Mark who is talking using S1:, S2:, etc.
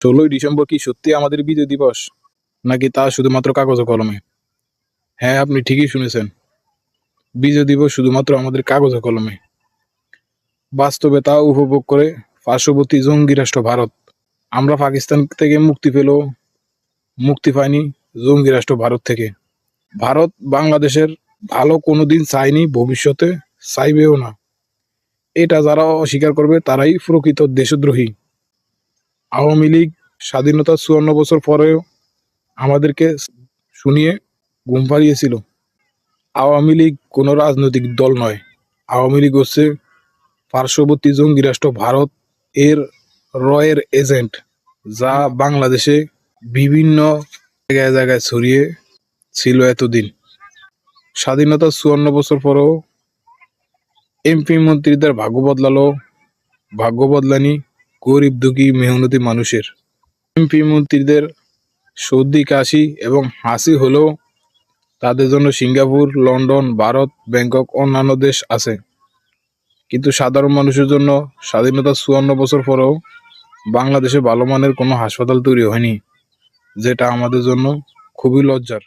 S1: 16ই December কি সত্যি আমাদের বিজয় দিবস, নাকি তা শুধুমাত্র কাগজে কলমে? হ্যাঁ, আপনি ঠিকই শুনেছেন। বিজয় দিবস শুধুমাত্র আমাদের কাগজে কলমে। বাস্তবে তা উপভোগ করে পার্শ্ববর্তী জঙ্গি রাষ্ট্র ভারত। আমরা পাকিস্তান থেকে মুক্তি পেলেও মুক্তি পাইনি জঙ্গি রাষ্ট্র ভারত থেকে। ভারত বাংলাদেশের ভালো কোনোদিন চায়নি, ভবিষ্যতে চাইবেও না। এটা যারা অস্বীকার করবে তারাই প্রকৃত দেশদ্রোহী। আওয়ামী লীগ স্বাধীনতার 54 বছর পরেও আমাদেরকে শুনিয়ে ঘুম পাড়িয়েছিল। আওয়ামী লীগ কোনো রাজনৈতিক দল নয়। আওয়ামী লীগ হচ্ছে পার্শ্ববর্তী জঙ্গি রাষ্ট্র ভারত এর রয়ের এজেন্ট, যা বাংলাদেশে বিভিন্ন জায়গায় জায়গায় ছড়িয়ে ছিল এতদিন। স্বাধীনতার 54 বছর পরেও এমপি মন্ত্রীদের ভাগ্য বদলানি গরিব দুঃখী মেহনতি মানুষের। এমপি মন্ত্রীদের সর্দি কাশি এবং হাসি হলেও তাদের জন্য সিঙ্গাপুর, লন্ডন, ভারত, ব্যাংকক অন্যান্য দেশ আছে। কিন্তু সাধারণ মানুষের জন্য স্বাধীনতার 54 বছর পরেও বাংলাদেশে ভালো মানের কোনো হাসপাতাল তৈরি হয়নি, যেটা আমাদের জন্য খুবই লজ্জার।